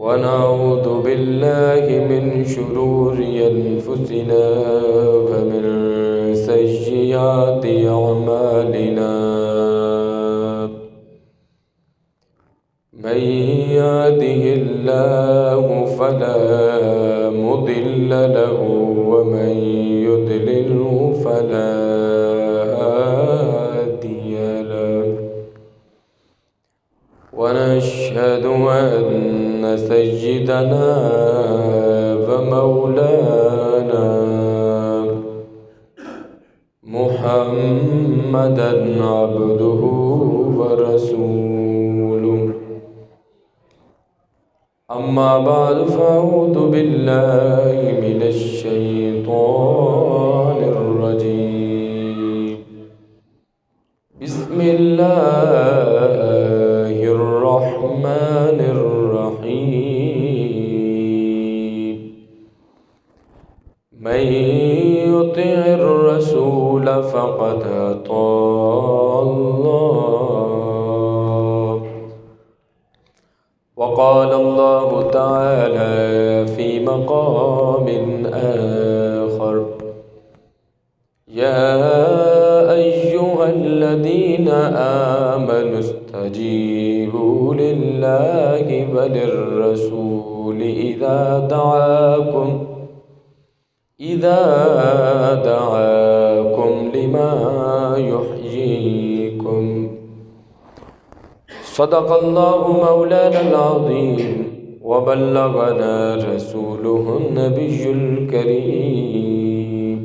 ونعوذ بالله من شرور أنفسنا ومن سيئات أعمالنا من يهده الله فلا مضل له ومن يضلله فلا هادي له ونشهد أن سيدنا ومولانا محمدًا عبده ورسوله أما بعد فأعوذ بالله من الشيطان الرجيم بسم الله الرحمن الرحيم من يطع الرسول فقد أطاع الله وقال الله تعالى في مقام آخر يا أيها الذين آمنوا استجيبوا لله وللرسول إذا دعاكم لما يحييكم صدق الله مولانا العظيم وبلغنا رسوله النبي الكريم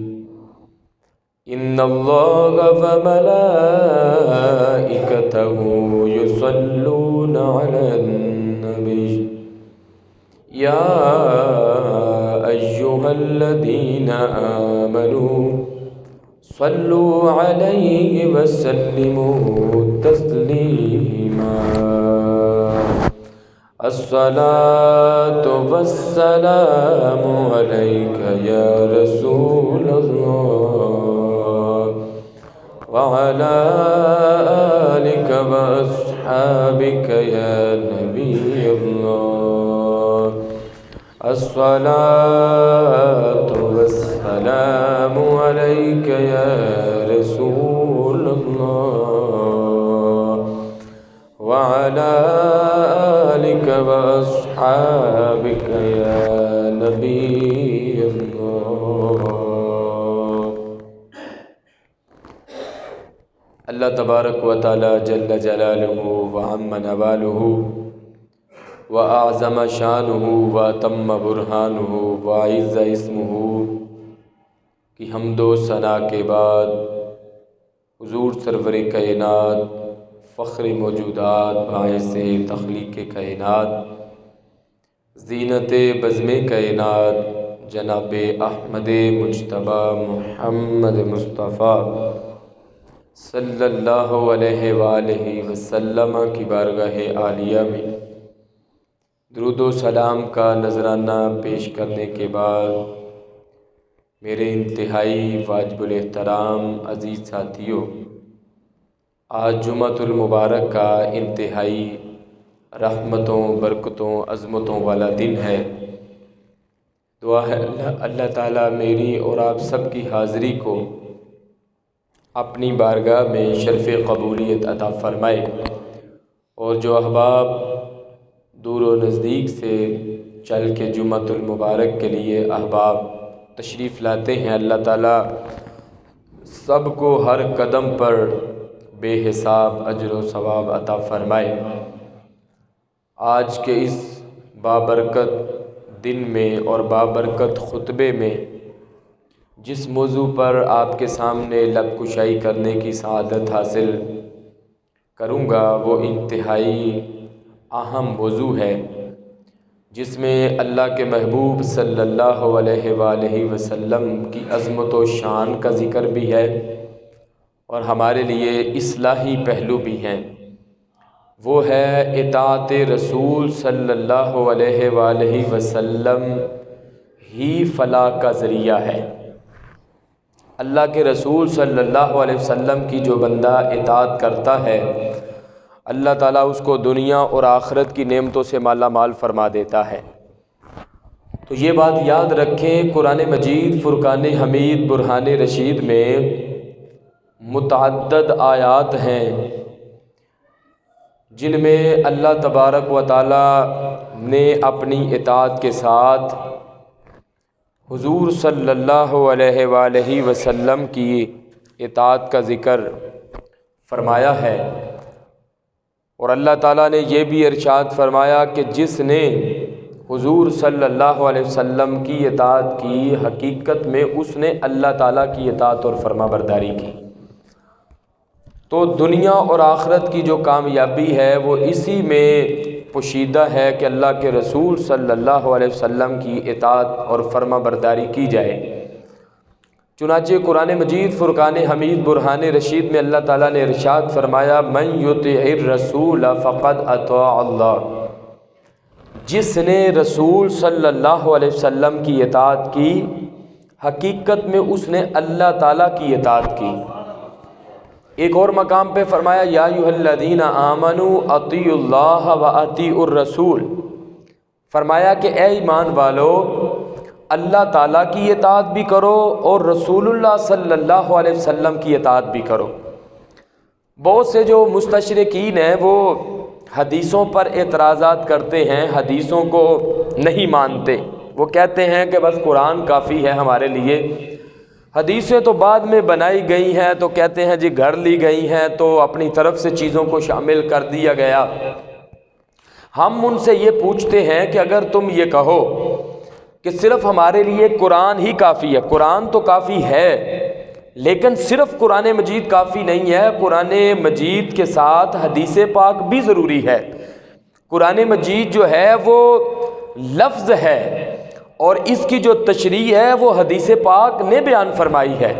إن الله وملائكته يصلون على النبي يا أيها الذين آمنوا صلوا عليه وسلموا تسليما الصلاة والسلام عليك يا رسول الله وعلى آلك وأصحابك يا نبي الله الصلاة والسلام عليك يا رسول الله وعلى آلك وأصحابك يا نبي الله۔ اللہ تبارک و تعالی جل جلالہ وعم نوالہ وأعظم شانہ وأتم برہانہ وأعز اسمہ کی حمد و ثنا کے بعد حضور سرور کائنات فخر موجودات باعث تخلیق کائنات زینت بزم کائنات جناب احمد مجتبی محمد مصطفیٰ صلی اللہ علیہ وآلہ وسلم کی بارگاہ عالیہ میں درود و سلام کا نذرانہ پیش کرنے کے بعد میرے انتہائی واجب الاحترام عزیز ساتھیوں، آج جمعۃ المبارک کا انتہائی رحمتوں برکتوں عظمتوں والا دن ہے۔ دعا ہے اللہ تعالیٰ میری اور آپ سب کی حاضری کو اپنی بارگاہ میں شرف قبولیت عطا فرمائے، اور جو احباب دور و نزدیک سے چل کے جمعۃ المبارک کے لیے احباب تشریف لاتے ہیں، اللہ تعالیٰ سب کو ہر قدم پر بے حساب اجر و ثواب عطا فرمائے۔ آج کے اس بابرکت دن میں اور بابرکت خطبے میں جس موضوع پر آپ کے سامنے لب کشائی کرنے کی سعادت حاصل کروں گا وہ انتہائی اہم موضوع ہے، جس میں اللہ کے محبوب صلی اللہ علیہ وآلہ وسلم کی عظمت و شان کا ذکر بھی ہے اور ہمارے لیے اصلاحی پہلو بھی ہیں۔ وہ ہے اطاعت رسول صلی اللہ علیہ وآلہ وسلم ہی فلاح کا ذریعہ ہے۔ اللہ کے رسول صلی اللہ علیہ وسلم کی جو بندہ اطاعت کرتا ہے اللہ تعالیٰ اس کو دنیا اور آخرت کی نعمتوں سے مالا مال فرما دیتا ہے۔ تو یہ بات یاد رکھیں، قرآن مجید فرقان حمید برہان رشید میں متعدد آیات ہیں جن میں اللہ تبارک و تعالیٰ نے اپنی اطاعت کے ساتھ حضور صلی اللہ علیہ وآلہ وسلم کی اطاعت کا ذکر فرمایا ہے، اور اللہ تعالیٰ نے یہ بھی ارشاد فرمایا کہ جس نے حضور صلی اللہ علیہ وسلم کی اطاعت کی، حقیقت میں اس نے اللہ تعالیٰ کی اطاعت اور فرما برداری کی۔ تو دنیا اور آخرت کی جو کامیابی ہے وہ اسی میں پوشیدہ ہے کہ اللہ کے رسول صلی اللہ علیہ وسلم کی اطاعت اور فرما برداری کی جائے۔ چنانچہ قرآن مجید فرقان حمید برہان رشید میں اللہ تعالیٰ نے ارشاد فرمایا، من یطع الرسول فقد اطاع اللہ، جس نے رسول صلی اللہ علیہ وسلم کی اطاعت کی، حقیقت میں اس نے اللہ تعالیٰ کی اطاعت کی۔ ایک اور مقام پہ فرمایا، یا ایھا الذین آمنوا اطیعوا اللہ واطیعوا الرسول، فرمایا کہ اے ایمان والو، اللہ تعالیٰ کی اطاعت بھی کرو اور رسول اللہ صلی اللہ علیہ وسلم کی اطاعت بھی کرو۔ بہت سے جو مستشرقین ہیں وہ حدیثوں پر اعتراضات کرتے ہیں، حدیثوں کو نہیں مانتے، وہ کہتے ہیں کہ بس قرآن کافی ہے ہمارے لیے، حدیثیں تو بعد میں بنائی گئی ہیں، تو کہتے ہیں جی گھڑ لی گئی ہیں تو اپنی طرف سے چیزوں کو شامل کر دیا گیا۔ ہم ان سے یہ پوچھتے ہیں کہ اگر تم یہ کہو کہ صرف ہمارے لیے قرآن ہی کافی ہے، قرآن تو کافی ہے، لیکن صرف قرآن مجید کافی نہیں ہے، قرآن مجید کے ساتھ حدیث پاک بھی ضروری ہے۔ قرآن مجید جو ہے وہ لفظ ہے اور اس کی جو تشریح ہے وہ حدیث پاک نے بیان فرمائی ہے۔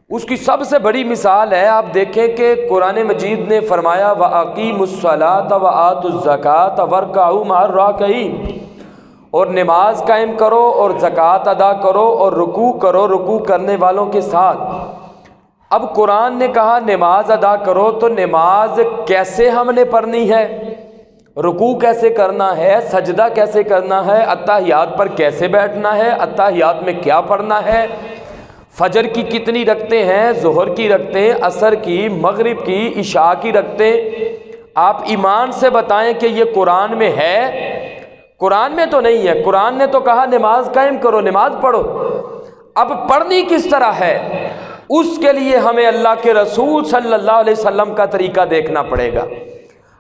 اس کی سب سے بڑی مثال ہے، آپ دیکھیں کہ قرآن مجید نے فرمایا وَأَقِیمُوا الصَّلَاةَ وَآتُوا الزَّکَاةَ وَارْکَعُوا مَعَ الرَّاکعِینَ، اور نماز قائم کرو اور زکوٰۃ ادا کرو اور رکوع کرو رکوع کرنے والوں کے ساتھ۔ اب قرآن نے کہا نماز ادا کرو، تو نماز کیسے ہم نے پڑھنی ہے، رکوع کیسے کرنا ہے، سجدہ کیسے کرنا ہے، اتحیات پر کیسے بیٹھنا ہے، اتحیات میں کیا پڑھنا ہے، فجر کی کتنی رکعتیں ہیں، ظہر کی رکعتیں، عصر کی، مغرب کی، عشاء کی رکعتیں، آپ ایمان سے بتائیں کہ یہ قرآن میں ہے؟ قرآن میں تو نہیں ہے۔ قرآن نے تو کہا نماز قائم کرو، نماز پڑھو۔ اب پڑھنی کس طرح ہے، اس کے لیے ہمیں اللہ کے رسول صلی اللہ علیہ وسلم کا طریقہ دیکھنا پڑے گا۔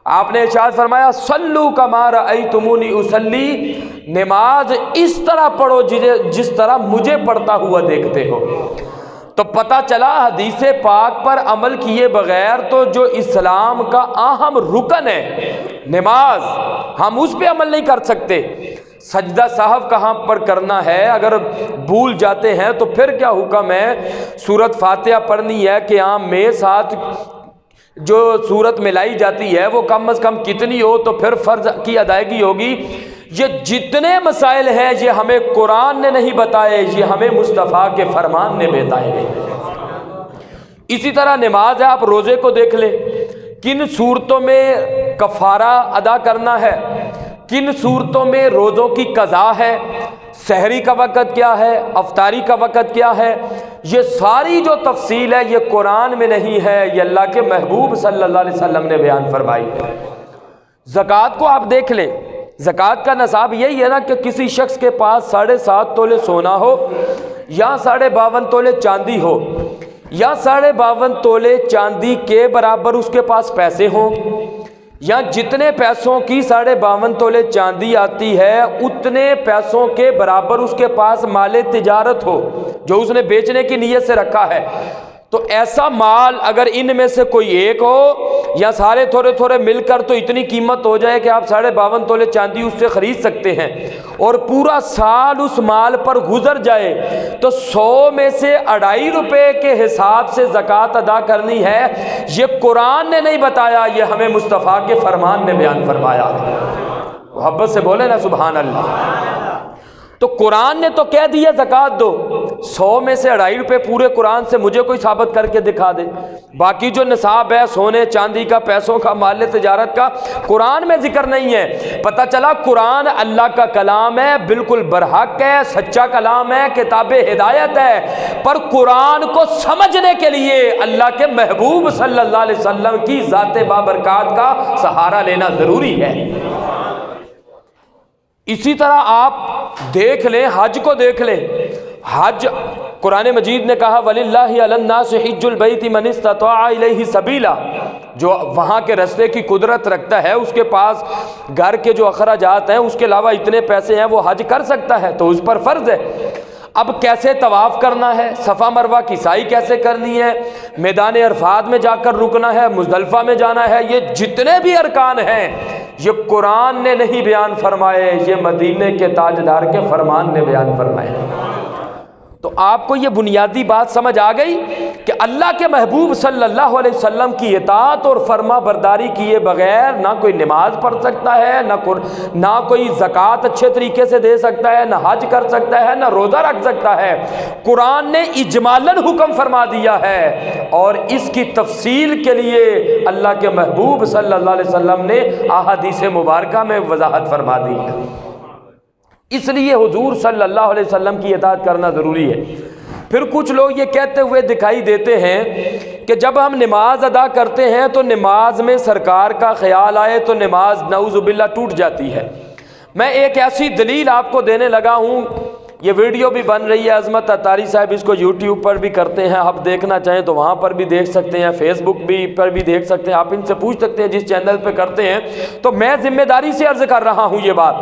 آپ نے ارشاد فرمایا صلو کما رأیتمونی اصلی، نماز اس طرح پڑھو جس طرح مجھے پڑھتا ہوا دیکھتے ہو۔ تو پتہ چلا حدیث پاک پر عمل کیے بغیر تو جو اسلام کا اہم رکن ہے نماز، ہم اس پہ عمل نہیں کر سکتے۔ سجدہ سہو کہاں پر کرنا ہے، اگر بھول جاتے ہیں تو پھر کیا حکم ہے، سورۃ فاتحہ پڑھنی ہے قیام میں، ساتھ جو سورت ملائی جاتی ہے وہ کم از کم کتنی ہو تو پھر فرض کی ادائیگی ہوگی۔ یہ جتنے مسائل ہیں یہ ہمیں قرآن نے نہیں بتائے، یہ ہمیں مصطفیٰ کے فرمان نے بتائے۔ اسی طرح نماز ہے، آپ روزے کو دیکھ لیں، کن صورتوں میں کفارہ ادا کرنا ہے، کن صورتوں میں روزوں کی قضا ہے، سحری کا وقت کیا ہے، افطاری کا وقت کیا ہے، یہ ساری جو تفصیل ہے یہ قرآن میں نہیں ہے، یہ اللہ کے محبوب صلی اللہ علیہ وسلم نے بیان فرمائی ہے۔ زکوٰۃ کو آپ دیکھ لیں، زکوٰۃ کا نصاب یہی ہے نا کہ کسی شخص کے پاس 7.5 تولے سونا ہو یا 52.5 تولے چاندی ہو یا 52.5 تولے چاندی کے برابر اس کے پاس پیسے ہوں، یا جتنے پیسوں کی 52.5 تولے چاندی آتی ہے اتنے پیسوں کے برابر اس کے پاس مال تجارت ہو جو اس نے بیچنے کی نیت سے رکھا ہے، تو ایسا مال اگر ان میں سے کوئی ایک ہو یا سارے تھوڑے تھوڑے مل کر تو اتنی قیمت ہو جائے کہ آپ 52.5 تولے چاندی اس سے خرید سکتے ہیں، اور پورا سال اس مال پر گزر جائے تو 100 میں سے 2.5 روپے کے حساب سے زکوٰۃ ادا کرنی ہے۔ یہ قرآن نے نہیں بتایا، یہ ہمیں مصطفیٰ کے فرمان نے بیان فرمایا۔ محبت سے بولے نا سبحان اللہ۔ تو قرآن نے تو کہہ دیا زکوٰۃ دو، 100 میں سے 2.5 روپے پورے قرآن سے مجھے کوئی ثابت کر کے دکھا دے، باقی جو نصاب ہے سونے چاندی کا، پیسوں کا، مال تجارت کا، قرآن میں ذکر نہیں ہے۔ پتہ چلا قرآن اللہ کا کلام ہے، بالکل برحق ہے، سچا کلام ہے، کتاب ہدایت ہے، پر قرآن کو سمجھنے کے لیے اللہ کے محبوب صلی اللہ علیہ وسلم کی ذات بابرکات کا سہارا لینا ضروری ہے۔ اسی طرح آپ دیکھ لیں، حج کو دیکھ لیں، حج قرآن مجید نے کہا وَلِلَّهِ عَلَى النَّاسِ حِجُّ الْبَيْتِ مَنِ اسْتَطَاعَ إِلَيْهِ سَبِيلًا، جو وہاں کے رستے کی قدرت رکھتا ہے، اس کے پاس گھر کے جو اخراجات ہیں اس کے علاوہ اتنے پیسے ہیں، وہ حج کر سکتا ہے، تو اس پر فرض ہے۔ اب کیسے طواف کرنا ہے، صفا مروہ کی سعی کیسے کرنی ہے، میدان عرفات میں جا کر رکنا ہے، مزدلفہ میں جانا ہے، یہ جتنے بھی ارکان ہیں یہ قرآن نے نہیں بیان فرمائے، یہ مدینے کے تاجدار کے فرمان نے بیان فرمائے۔ تو آپ کو یہ بنیادی بات سمجھ آ گئی کہ اللہ کے محبوب صلی اللہ علیہ وسلم کی اطاعت اور فرما برداری کیے بغیر نہ کوئی نماز پڑھ سکتا ہے، نہ کوئی زکوٰۃ اچھے طریقے سے دے سکتا ہے، نہ حج کر سکتا ہے، نہ روزہ رکھ سکتا ہے۔ قرآن نے اجمالاً حکم فرما دیا ہے، اور اس کی تفصیل کے لیے اللہ کے محبوب صلی اللہ علیہ وسلم نے احادیث مبارکہ میں وضاحت فرما دی ہے۔ اس لیے حضور صلی اللہ علیہ وسلم کی اطاعت کرنا ضروری ہے۔ پھر کچھ لوگ یہ کہتے ہوئے دکھائی دیتے ہیں کہ جب ہم نماز ادا کرتے ہیں تو نماز میں سرکار کا خیال آئے تو نماز نعوذ باللہ ٹوٹ جاتی ہے۔ میں ایک ایسی دلیل آپ کو دینے لگا ہوں، یہ ویڈیو بھی بن رہی ہے، عظمت اتاری صاحب اس کو یوٹیوب پر بھی کرتے ہیں، آپ دیکھنا چاہیں تو وہاں پر بھی دیکھ سکتے ہیں، فیس بک پر بھی دیکھ سکتے ہیں، آپ ان سے پوچھ سکتے ہیں جس چینل پہ کرتے ہیں۔ تو میں ذمہ داری سے عرض کر رہا ہوں یہ بات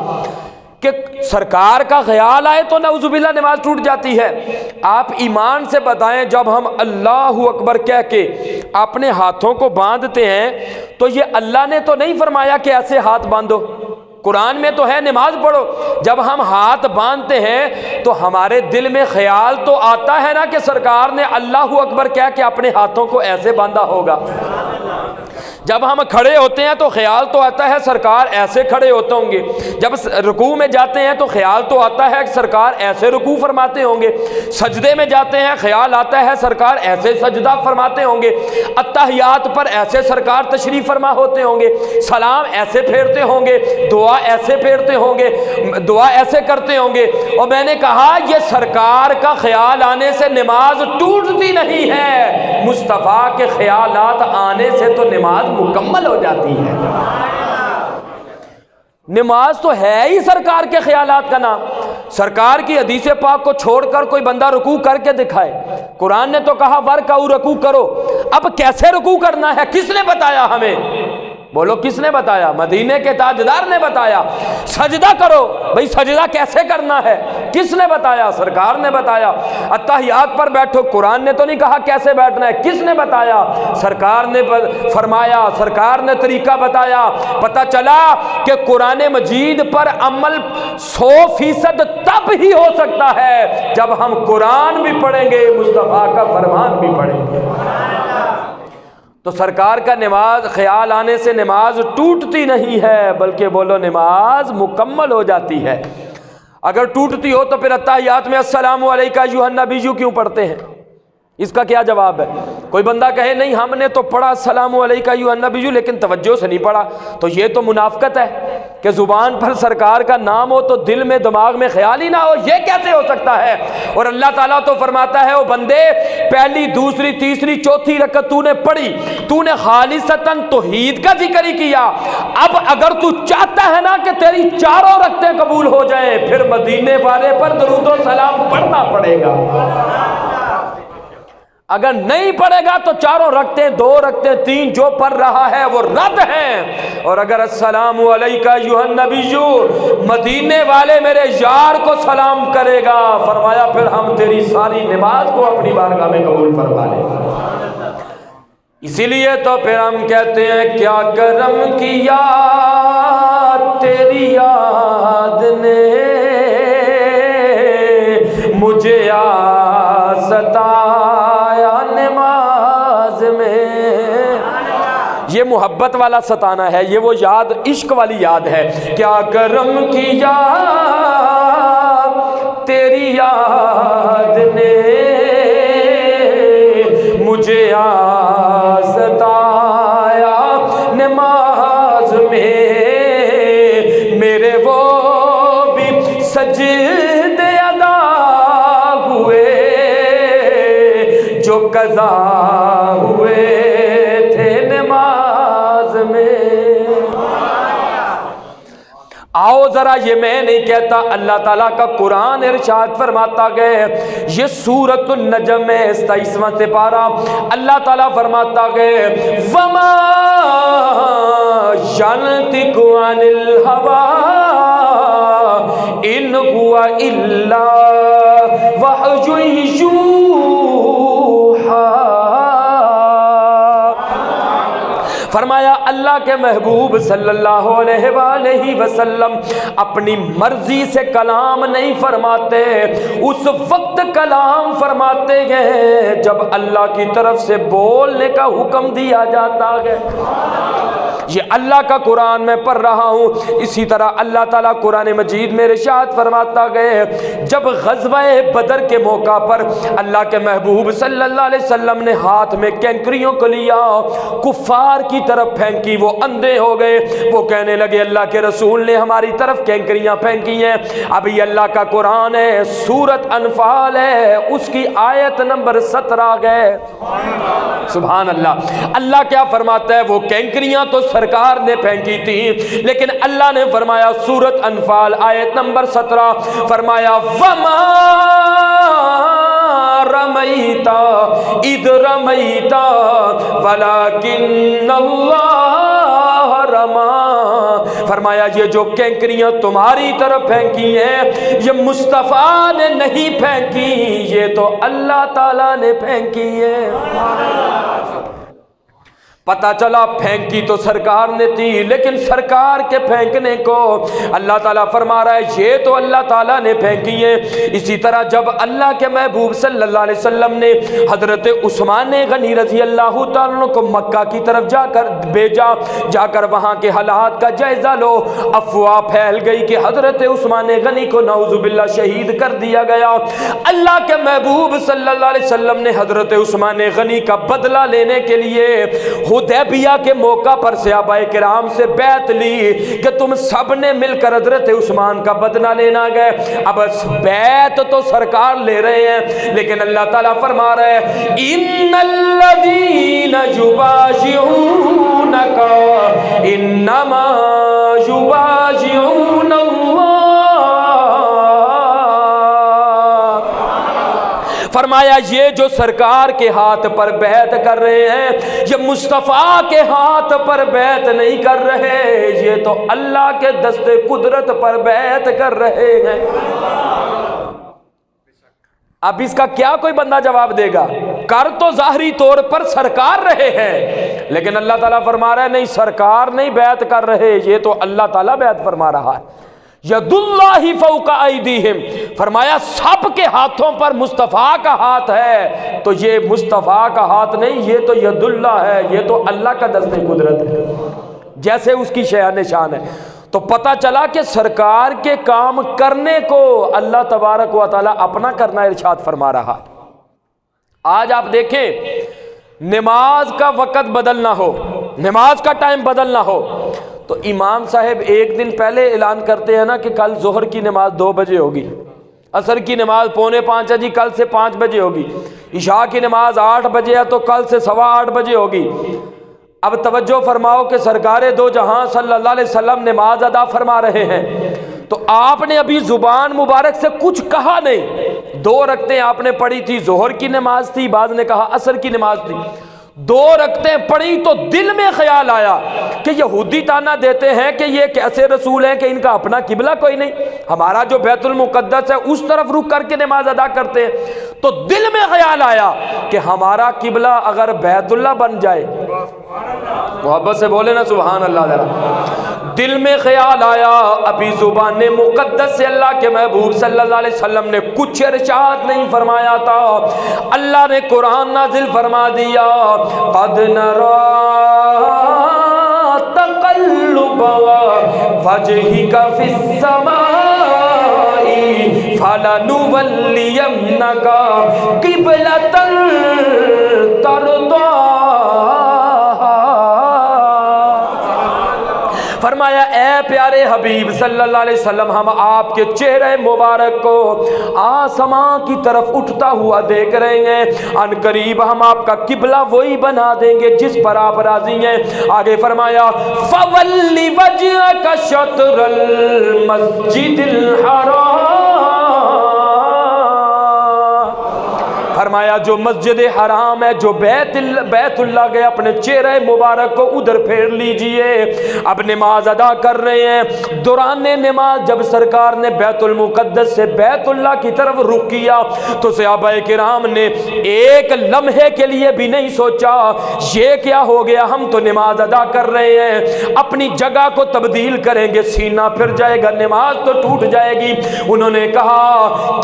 کہ سرکار کا خیال آئے تو نعوذ باللہ نماز ٹوٹ جاتی ہے۔ آپ ایمان سے بتائیں، جب ہم اللہ اکبر کہہ کے اپنے ہاتھوں کو باندھتے ہیں تو یہ اللہ نے تو نہیں فرمایا کہ ایسے ہاتھ باندھو، قرآن میں تو ہے نماز پڑھو۔ جب ہم ہاتھ باندھتے ہیں تو ہمارے دل میں خیال تو آتا ہے نا کہ سرکار نے اللہ اکبر کہہ کے اپنے ہاتھوں کو ایسے باندھا ہوگا۔ جب ہم کھڑے ہوتے ہیں تو خیال تو آتا ہے سرکار ایسے کھڑے ہوتے ہوں گے، جب رکوع میں جاتے ہیں تو خیال تو آتا ہے سرکار ایسے رکوع فرماتے ہوں گے، سجدے میں جاتے ہیں خیال آتا ہے سرکار ایسے سجدہ فرماتے ہوں گے، اتحیات پر ایسے سرکار تشریف فرما ہوتے ہوں گے، سلام ایسے پھیرتے ہوں گے، دعا ایسے پھیرتے ہوں گے، دعا ایسے کرتے ہوں گے۔ اور میں نے کہا یہ سرکار کا خیال آنے سے نماز ٹوٹتی نہیں ہے، مصطفیٰ کے خیالات آنے سے تو نماز مکمل ہو جاتی ہے۔ نماز تو ہے ہی سرکار کے خیالات کا نام۔ سرکار کی حدیث پاک کو چھوڑ کر کوئی بندہ رکوع کر کے دکھائے، قرآن نے تو کہا ورکعوا، رکوع کرو۔ اب کیسے رکوع کرنا ہے کس نے بتایا ہمیں؟ بولو کس نے بتایا؟ مدینے کے تاجدار نے بتایا۔ سجدہ کرو، بھئی سجدہ کیسے کرنا ہے کس نے بتایا؟ سرکار نے بتایا۔ اتحیات پر بیٹھو، قرآن نے تو نہیں کہا کیسے بیٹھنا ہے، کس نے بتایا؟ سرکار نے فرمایا، سرکار نے طریقہ بتایا۔ پتہ چلا کہ قرآن مجید پر عمل 100% تب ہی ہو سکتا ہے جب ہم قرآن بھی پڑھیں گے، مصطفیٰ کا فرمان بھی پڑھیں گے۔ تو سرکار کا نماز خیال آنے سے نماز ٹوٹتی نہیں ہے، بلکہ بولو نماز مکمل ہو جاتی ہے۔ اگر ٹوٹتی ہو تو پھر اتحیات میں السلام علیکہ ایھا النبی کیوں پڑھتے ہیں؟ اس کا کیا جواب ہے؟ کوئی بندہ کہے نہیں ہم نے تو پڑھا السلام علیکہ ایھا النبی لیکن توجہ سے نہیں پڑھا، تو یہ تو منافقت ہے کہ زبان پر سرکار کا نام ہو تو دل میں دماغ میں خیال ہی نہ ہو، یہ کیسے ہو سکتا ہے؟ اور اللہ تعالیٰ تو فرماتا ہے او بندے پہلی دوسری تیسری چوتھی رکعت تو نے پڑھی، تو نے خالصتاً توحید کا ذکر ہی کیا، اب اگر تو چاہتا ہے نا کہ تیری چاروں رکعتیں قبول ہو جائیں پھر مدینے والے پر درود و سلام پڑھنا پڑے گا۔ اگر نہیں پڑھے گا تو چاروں رکعتیں، 2 رکعتیں، 3 جو پڑھ رہا ہے وہ رد ہیں۔ اور اگر السلام علیکہ ایھا النبی مدینے والے میرے یار کو سلام کرے گا، فرمایا پھر ہم تیری ساری نماز کو اپنی بارگاہ میں قبول فرما لیں گے۔ اسی لیے تو پھر ہم کہتے ہیں کیا کرم کیا تیری یاد نے مجھے ستایا نماز میں۔ یہ محبت والا ستانا ہے، یہ وہ یاد عشق والی یاد ہے۔ کیا کرم کیا تیری یاد نے قضا ہوئے تھے نماز میں۔ آؤ ذرا یہ میں نہیں کہتا، اللہ تعالیٰ کا قرآن ارشاد فرماتا گئے، یہ سورۃ النجم میں 27واں سپارہ، اللہ تعالیٰ فرماتا گئے وما ينطق عن الهوى ان هو الا وحی یوحی۔ فرمایا اللہ کے محبوب صلی اللہ علیہ وآلہ وسلم اپنی مرضی سے کلام نہیں فرماتے، اس وقت کلام فرماتے ہیں جب اللہ کی طرف سے بولنے کا حکم دیا جاتا ہے۔ یہ اللہ کا قرآن میں پڑھ رہا ہوں۔ اسی طرح اللہ تعالیٰ قرآن مجید میں ارشاد فرماتا گئے، جب غزوہ بدر کے موقع پر اللہ کے محبوب صلی اللہ علیہ وسلم نے ہاتھ میں کینکریوں کو لیا، کفار کی طرف پھینکی، وہ اندھے ہو گئے، وہ کہنے لگے اللہ کے رسول نے ہماری طرف کینکریاں پھینکی ہیں۔ ابھی اللہ کا قرآن ہے، سورۃ انفال ہے، اس کی آیت نمبر 17 ہے۔ سبحان اللہ۔ اللہ کیا فرماتا ہے؟ وہ کینکریاں تو سرکار نے پھینکی تھی، لیکن اللہ نے فرمایا سورۃ انفال آیت نمبر 17 فرمایا وما رمیت اذ رمیت ولکن اللہ رمی۔ فرمایا یہ جو کینکریاں تمہاری طرف پھینکی ہیں یہ مصطفیٰ نے نہیں پھینکی، یہ تو اللہ تعالیٰ نے پھینکی ہے۔ پتہ چلا پھینکی تو سرکار نے تھی، لیکن سرکار کے پھینکنے کو اللہ تعالیٰ فرما رہا ہے یہ تو اللہ تعالیٰ نے پھینکی ہے۔ اسی طرح جب اللہ کے محبوب صلی اللہ علیہ وسلم نے حضرت عثمان غنی رضی اللہ تعالیٰ عنہ کو مکہ کی طرف جا کر بھیجا، جا کر وہاں کے حالات کا جائزہ لو، افواہ پھیل گئی کہ حضرت عثمان غنی کو نعوذ باللہ شہید کر دیا گیا۔ اللہ کے محبوب صلی اللہ علیہ وسلم نے حضرت عثمان غنی کا بدلہ لینے کے لیے حدیبیہ کے موقع پر صحابہ کرام سے بیعت لی کہ تم سب نے مل کر حضرت عثمان کا بدلہ لینا گئے۔ اب بیعت تو سرکار لے رہے ہیں، لیکن اللہ تعالیٰ فرما رہے ہیں ان الذین یبایعونک انما یبایعون اللہ۔ فرمایا یہ جو سرکار کے ہاتھ پر بیعت کر رہے ہیں یہ مصطفیٰ کے ہاتھ پر بیعت نہیں کر رہے، یہ تو اللہ کے دست قدرت پر بیعت کر رہے ہیں۔ اب اس کا کیا کوئی بندہ جواب دے گا؟ کر تو ظاہری طور پر سرکار رہے ہیں، لیکن اللہ تعالیٰ فرما رہا ہے نہیں، سرکار نہیں بیعت کر رہے، یہ تو اللہ تعالیٰ بیعت فرما رہا ہے۔ ید اللہ فوق ایدیہم، فرمایا سب کے ہاتھوں پر مصطفیٰ کا ہاتھ ہے، تو یہ مصطفیٰ کا ہاتھ نہیں، یہ تو ید اللہ ہے، یہ تو اللہ کا دست قدرت ہے، جیسے اس کی شان نشان ہے۔ تو پتہ چلا کہ سرکار کے کام کرنے کو اللہ تبارک و تعالیٰ اپنا کرنا ارشاد فرما رہا ہے۔ آج آپ دیکھیں نماز کا وقت بدل نہ ہو، نماز کا ٹائم بدل نہ ہو، تو امام صاحب ایک دن پہلے اعلان کرتے ہیں نا کہ کل ظہر کی نماز 2 بجے ہوگی، عصر کی نماز 4:45 ہے جی کل سے 5 بجے ہوگی، عشاء کی نماز 8 بجے ہے تو کل سے 8:15 بجے ہوگی۔ اب توجہ فرماؤ کہ سرکار دو جہاں صلی اللہ علیہ وسلم نماز ادا فرما رہے ہیں، تو آپ نے ابھی زبان مبارک سے کچھ کہا نہیں، 2 رکعتیں آپ نے پڑھی تھی، ظہر کی نماز تھی، بعض نے کہا عصر کی نماز تھی، 2 رکعتیں پڑھی تو دل میں خیال آیا کہ یہودی تانا دیتے ہیں کہ یہ کیسے رسول ہیں کہ ان کا اپنا قبلہ کوئی نہیں، ہمارا جو بیت المقدس ہے اس طرف رخ کر کے نماز ادا کرتے ہیں، تو دل میں خیال آیا کہ ہمارا قبلہ اگر بیت اللہ بن جائے، محبت سے بولے نا سبحان اللہ ذرا، دل میں خیال آیا، ابھی زبان مقدس سے اللہ کے محبوب صلی اللہ علیہ وسلم نے کچھ ارشاد نہیں فرمایا تھا، اللہ نے قرآن نازل فرما دیا، قد نرى تقلب وجهك في السماء فلنولينك قبلة ترضاها۔ فرمایا اے پیارے پیارے حبیب صلی اللہ علیہ وسلم ہم آپ کے چہرے مبارک کو آسمان کی طرف اٹھتا ہوا دیکھ رہے ہیں، ان قریب ہم آپ کا قبلہ وہی بنا دیں گے جس پر آپ راضی ہیں۔ آگے فرمایا فَوَلِّ وَجْهَكَ شَطْرَ الْمَسْجِدِ الْحَرَامِ، فرمایا جو مسجد حرام ہے، جو بیت اللہ گئے، اپنے چہرے مبارک کو ادھر پھیر لیجئے۔ اب نماز ادا کر رہے ہیں، دوران نماز جب سرکار نے بیت المقدس سے بیت اللہ کی طرف رخ کیا تو صحابہ کرام نے ایک لمحے کے لیے بھی نہیں سوچا یہ کیا ہو گیا، ہم تو نماز ادا کر رہے ہیں، اپنی جگہ کو تبدیل کریں گے سینہ پھر جائے گا، نماز تو ٹوٹ جائے گی۔ انہوں نے کہا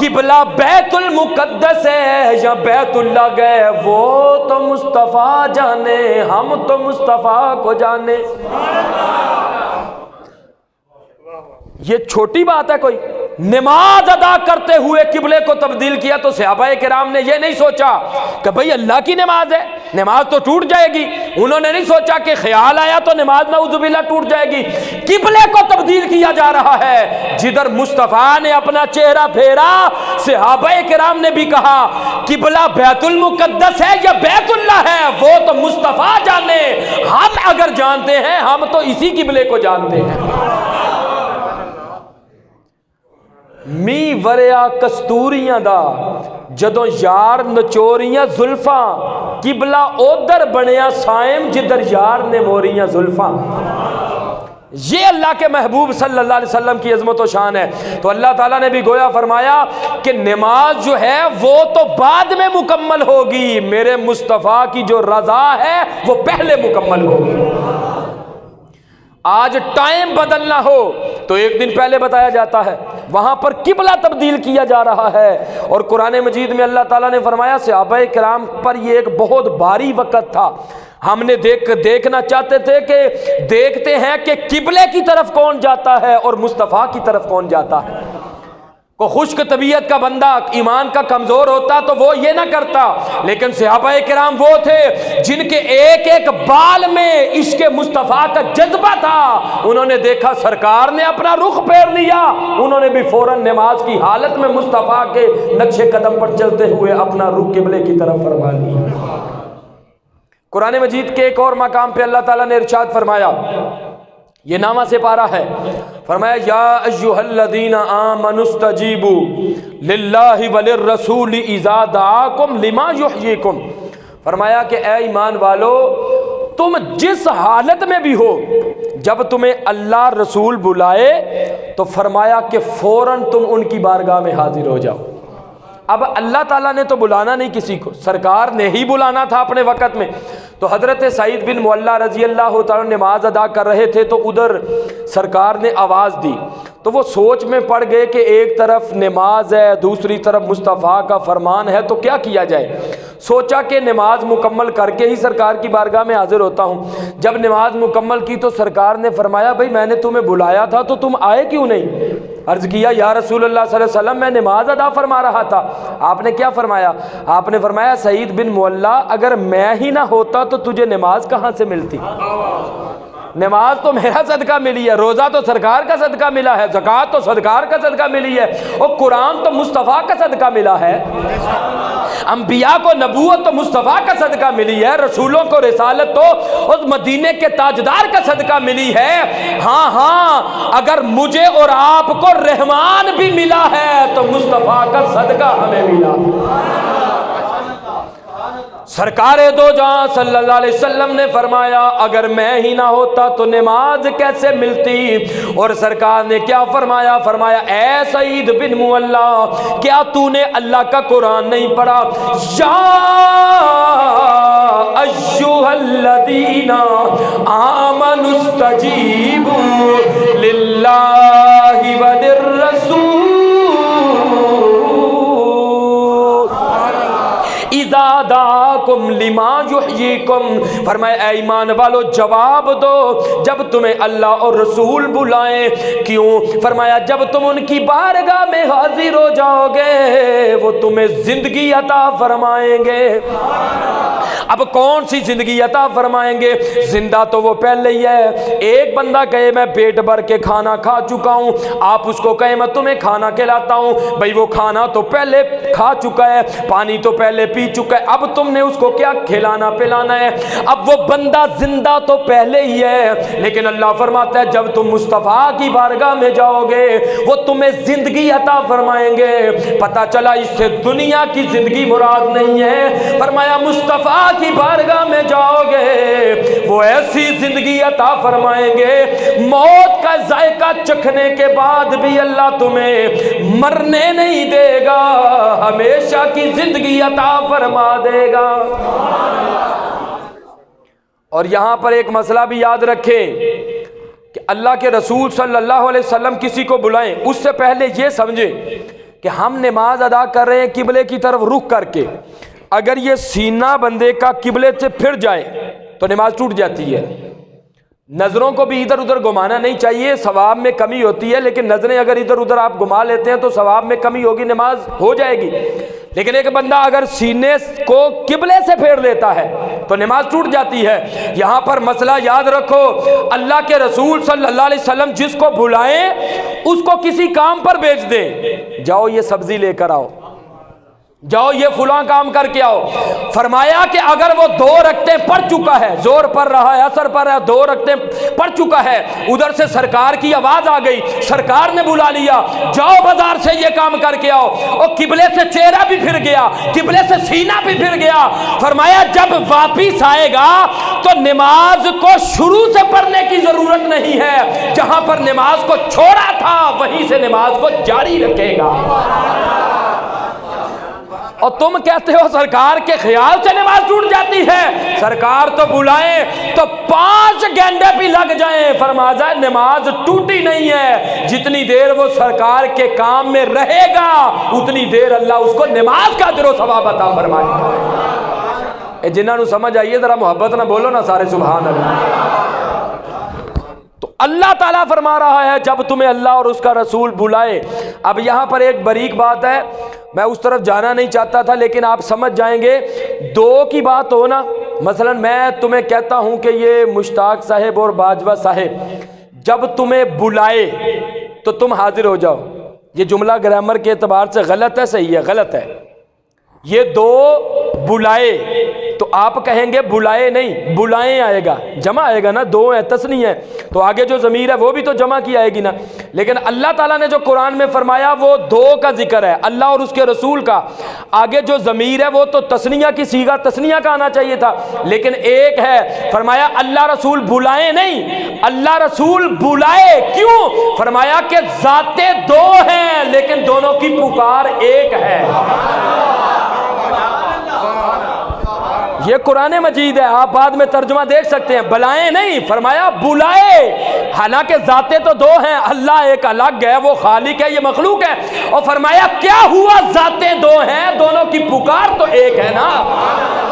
قبلہ بیت المقدس ہے یا بیت اللہ گئے، وہ تو مصطفیٰ جانے، ہم تو مصطفیٰ کو جانے۔ یہ چھوٹی بات ہے کوئی؟ نماز ادا کرتے ہوئے قبلے کو تبدیل کیا تو صحابہ کرام نے یہ نہیں سوچا کہ بھئی اللہ کی نماز ہے، نماز تو ٹوٹ جائے گی۔ انہوں نے نہیں سوچا کہ خیال آیا تو نماز نعوذ باللہ ٹوٹ جائے گی۔ قبلے کو تبدیل کیا جا رہا ہے، جدھر مصطفیٰ نے اپنا چہرہ پھیرا صحابہ کرام نے بھی کہا قبلہ بیت المقدس ہے یا بیت اللہ ہے، وہ تو مصطفیٰ جانے، ہم اگر جانتے ہیں ہم تو اسی قبلے کو جانتے ہیں۔ می وریا کستوریاں دا جدوں یار نچوریاں زلفاں، قبلہ ادھر بنیا سائم جدھر یار نے موریاں زلفاں۔ یہ اللہ کے محبوب صلی اللہ علیہ وسلم کی عظمت و شان ہے۔ تو اللہ تعالیٰ نے بھی گویا فرمایا کہ نماز جو ہے وہ تو بعد میں مکمل ہوگی، میرے مصطفیٰ کی جو رضا ہے وہ پہلے مکمل ہوگی۔ آج ٹائم بدلنا ہو تو ایک دن پہلے بتایا جاتا ہے، وہاں پر قبلہ تبدیل کیا جا رہا ہے۔ اور قرآن مجید میں اللہ تعالیٰ نے فرمایا صحابہ کرام پر یہ ایک بہت بھاری وقت تھا، ہم نے دیکھنا چاہتے تھے کہ دیکھتے ہیں کہ قبلے کی طرف کون جاتا ہے اور مصطفیٰ کی طرف کون جاتا ہے۔ کو خشک طبیعت کا بندہ ایمان کا کمزور ہوتا تو وہ یہ نہ کرتا، لیکن صحابہ کرام وہ تھے جن کے ایک ایک بال میں عشق مصطفیٰ کا جذبہ تھا۔ انہوں نے دیکھا سرکار نے اپنا رخ پھیر لیا، انہوں نے بھی فوراً نماز کی حالت میں مصطفیٰ کے نقش قدم پر چلتے ہوئے اپنا رخ قبلے کی طرف فرما لیا۔ قرآن مجید کے ایک اور مقام پہ اللہ تعالیٰ نے ارشاد فرمایا، یہ نامہ سے پارہ ہے، فرمایا یا ایھا الذین آمنوا استجیبوا للہ وللرسول اذا دعاکم لما یحییکم، فرمایا کہ اے ایمان والو تم جس حالت میں بھی ہو، جب تمہیں اللہ رسول بلائے تو فرمایا کہ فوراً تم ان کی بارگاہ میں حاضر ہو جاؤ۔ اب اللہ تعالیٰ نے تو بلانا نہیں کسی کو، سرکار نے ہی بلانا تھا اپنے وقت میں۔ تو حضرت سعید بن معلہ رضی اللہ تعالیٰ نماز ادا کر رہے تھے تو ادھر سرکار نے آواز دی تو وہ سوچ میں پڑ گئے کہ ایک طرف نماز ہے، دوسری طرف مصطفیٰ کا فرمان ہے، تو کیا کیا جائے۔ سوچا کہ نماز مکمل کر کے ہی سرکار کی بارگاہ میں حاضر ہوتا ہوں۔ جب نماز مکمل کی تو سرکار نے فرمایا بھائی میں نے تمہیں بلایا تھا تو تم آئے کیوں نہیں؟ عرض کیا یا رسول اللہ صلی اللہ علیہ وسلم میں نماز ادا فرما رہا تھا۔ آپ نے کیا فرمایا؟ آپ نے فرمایا سعید بن معلہ اگر میں ہی نہ ہوتا تو تجھے نماز کہاں سے ملتی؟ نماز تو میرا صدقہ ملی ہے، روزہ تو سرکار کا صدقہ ملا ہے، زکوٰۃ تو سرکار کا صدقہ ملی ہے، اور قرآن تو مصطفیٰ کا صدقہ ملا ہے، انبیاء کو نبوت تو مصطفیٰ کا صدقہ ملی ہے، رسولوں کو رسالت تو اس مدینے کے تاجدار کا صدقہ ملی ہے۔ ہاں اگر مجھے اور آپ کو رحمان بھی ملا ہے تو مصطفیٰ کا صدقہ ہمیں ملا۔ سرکار دو جہاں صلی اللہ علیہ وسلم نے فرمایا اگر میں ہی نہ ہوتا تو نماز کیسے ملتی؟ اور سرکار نے کیا فرمایا؟ فرمایا اے سعید بن معلہ کیا تو نے اللہ کا قرآن نہیں پڑھا؟ یا ایھا الذین آمنوا استجیبوا للہ وللرسول اذا دعاکم دعاکم لما یحییکم، فرمایا اے ایمان والو جواب دو جب تمہیں اللہ اور رسول بلائیں، کیوں؟ فرمایا جب تم ان کی بارگاہ میں حاضر ہو جاؤ گے وہ تمہیں زندگی عطا فرمائیں گے۔ اب کون سی زندگی عطا فرمائیں گے؟ زندہ تو وہ پہلے ہی ہے۔ ایک بندہ کہے میں پیٹ بھر کے کھانا کھا چکا ہوں، آپ اس کو کہیں میں تمہیں کھانا کھلاتا ہوں، بھئی وہ کھانا تو پہلے کھا چکا ہے، پانی تو پہلے پی چکا ہے، اب تم نے اس کو کیا کھلانا پلانا ہے؟ اب وہ بندہ زندہ تو پہلے ہی ہے، لیکن اللہ فرماتا ہے جب تم مصطفیٰ کی بارگاہ میں جاؤ گے وہ تمہیں زندگی عطا فرمائیں گے۔ پتہ چلا اس سے دنیا کی زندگی مراد نہیں ہے، فرمایا مصطفیٰ کی بارگاہ میں جاؤ گے وہ ایسی زندگی عطا فرمائیں گے موت کا ذائقہ چکھنے کے بعد بھی اللہ تمہیں مرنے نہیں دے گا، ہمیشہ کی زندگی عطا فرما دے گا۔ اور یہاں پر ایک مسئلہ بھی یاد رکھیں کہ اللہ کے رسول صلی اللہ علیہ وسلم کسی کو بلائیں اس سے پہلے یہ سمجھیں کہ ہم نماز ادا کر رہے ہیں قبلے کی طرف رخ کر کے، اگر یہ سینہ بندے کا قبلے سے پھر جائے تو نماز ٹوٹ جاتی ہے۔ نظروں کو بھی ادھر ادھر گھمانا نہیں چاہیے، ثواب میں کمی ہوتی ہے، لیکن نظریں اگر ادھر ادھر آپ گھما لیتے ہیں تو ثواب میں کمی ہوگی، نماز ہو جائے گی۔ لیکن ایک بندہ اگر سینے کو قبلے سے پھیر لیتا ہے تو نماز ٹوٹ جاتی ہے۔ یہاں پر مسئلہ یاد رکھو، اللہ کے رسول صلی اللہ علیہ وسلم جس کو بلائیں اس کو کسی کام پر بھیج دیں، جاؤ یہ سبزی لے کر آؤ، جاؤ یہ فلاں کام کر کے آؤ۔ فرمایا کہ اگر وہ 2 رکعتیں پڑھ چکا ہے، زور پڑھ رہا ہے، اثر پڑھ رہا ہے، 2 رکعتیں پڑھ چکا ہے، ادھر سے سرکار کی آواز آ گئی، سرکار نے بلا لیا جاؤ بازار سے یہ کام کر کے آؤ، اور قبلے سے چہرہ بھی پھر گیا، قبلے سے سینہ بھی پھر گیا، فرمایا جب واپس آئے گا تو نماز کو شروع سے پڑھنے کی ضرورت نہیں ہے، جہاں پر نماز کو چھوڑا تھا وہیں سے نماز کو جاری رکھے گا۔ اور تم کہتے ہو سرکار کے خیال سے نماز ٹوٹ جاتی ہے، سرکار تو بلائیں تو 5 گھنٹے بھی لگ جائیں، فرمایا نماز ٹوٹی نہیں ہے، جتنی دیر وہ سرکار کے کام میں رہے گا اتنی دیر اللہ اس کو نماز کا اجر و ثواب عطا فرمائے گا۔ جنہاں نو سمجھ آئیے ذرا محبت نہ بولو نا سارے سبحان اللہ۔ تو اللہ تعالیٰ فرما رہا ہے جب تمہیں اللہ اور اس کا رسول بلائے۔ اب یہاں پر ایک باریک بات ہے، میں اس طرف جانا نہیں چاہتا تھا لیکن آپ سمجھ جائیں گے، 2 کی بات ہو نا، مثلا میں تمہیں کہتا ہوں کہ یہ مشتاق صاحب اور باجوہ صاحب جب تمہیں بلائے تو تم حاضر ہو جاؤ، یہ جملہ گرامر کے اعتبار سے غلط ہے صحیح ہے؟ غلط ہے۔ یہ 2 بلائے تو آپ کہیں گے بلائے نہیں بلائیں آئے گا، جمع آئے گا نا، 2 ہے تثنیہ ہے تو آگے جو ضمیر ہے وہ بھی تو جمع کی آئے گی نا۔ لیکن اللہ تعالیٰ نے جو قرآن میں فرمایا وہ 2 کا ذکر ہے، اللہ اور اس کے رسول کا، آگے جو ضمیر ہے وہ تو تثنیہ کی صیغہ تثنیہ کا آنا چاہیے تھا، لیکن ایک ہے، فرمایا اللہ رسول بلائیں نہیں، اللہ رسول بلائے، کیوں؟ فرمایا کہ ذاتیں 2 ہیں لیکن دونوں کی پکار ایک ہے۔ یہ قرآن مجید ہے، آپ بعد میں ترجمہ دیکھ سکتے ہیں، بلائیں نہیں، فرمایا بلائے، حالانکہ ذاتیں تو 2 ہیں، اللہ ایک الگ ہے، وہ خالق ہے، یہ مخلوق ہے، اور فرمایا کیا ہوا ذاتیں 2 ہیں دونوں کی پکار تو ایک ہے نا،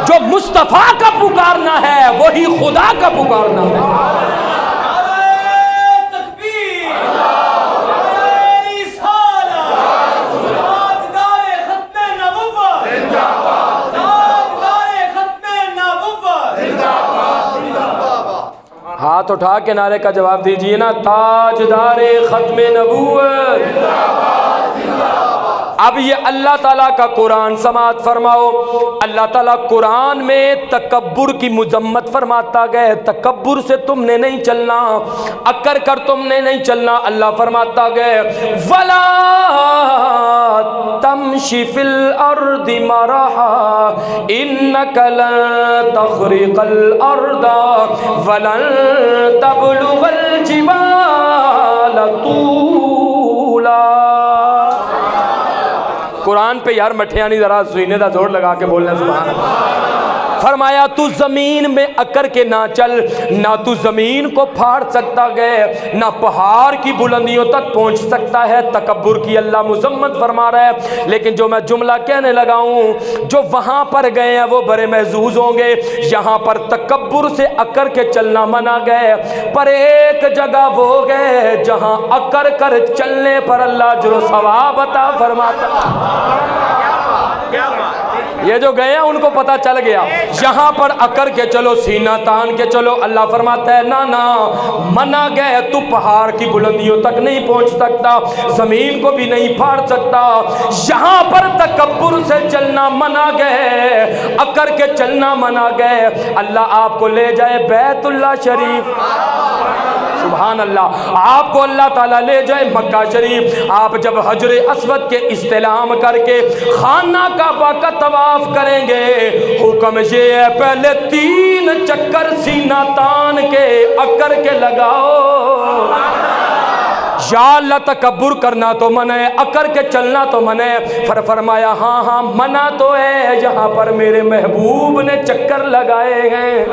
جو مصطفیٰ کا پکارنا ہے وہی خدا کا پکارنا ہے۔ ہاتھ اٹھا کے نعرے کا جواب دیجئے نا، تاجدار ختم نبوت۔ اب یہ اللہ تعالیٰ کا قرآن سماعت فرماؤ، اللہ تعالیٰ قرآن میں تکبر کی مذمت فرماتا گئے، تکبر سے تم نے نہیں چلنا، اکر کر تم نے نہیں چلنا، اللہ فرماتا گئے وَلَا تَمْشِ فِي الْأَرْضِ مَرَحًا إِنَّكَ لَن تَخْرِقَ الْأَرْضَ وَلَن تَبْلُغَ الْجِبَالَ طُولًا۔ قرآن پہ یار مٹھیاں نہیں، ذرا سینے دا زور لگا کے بولنا سبحان اللہ۔ فرمایا تو زمین میں اکر کے نہ چل، نہ تو زمین کو پھاڑ سکتا ہے، نہ پہاڑ کی بلندیوں تک پہنچ سکتا ہے۔ تکبر کی اللہ مذمت فرما رہا ہے، لیکن جو میں جملہ کہنے لگا ہوں، جو وہاں پر گئے ہیں وہ بڑے محظوظ ہوں گے۔ یہاں پر تکبر سے اکر کے چلنا منع گئے، پر ایک جگہ وہ گئے جہاں اکر کر چلنے پر اللہ اجر و ثواب عطا فرماتا۔ یہ جو گئے ہیں ان کو پتہ چل گیا، یہاں پر اکر کے چلو، سینہ تان کے چلو، اللہ فرماتا ہے نا نا، منع گئے، تو پہاڑ کی بلندیوں تک نہیں پہنچ سکتا، زمین کو بھی نہیں پھاڑ سکتا۔ یہاں پر تکبر سے چلنا منع گئے، اکر کے چلنا منع گئے، اللہ آپ کو لے جائے بیت اللہ شریف، سبحان اللہ، آپ کو اللہ تعالیٰ لے جائے مکہ شریف، آپ جب حجر اسود کے استلام کر کے خانہ کعبہ کا طواف کریں گے، حکم یہ ہے پہلے 3 چکر سینہ تان کے اکر کے لگاؤ۔ یا اللہ تکبر کرنا تو منع ہے، اکر کے چلنا تو منع ہے۔ فرمایا ہاں ہاں منع تو ہے، یہاں پر میرے محبوب نے چکر لگائے ہیں،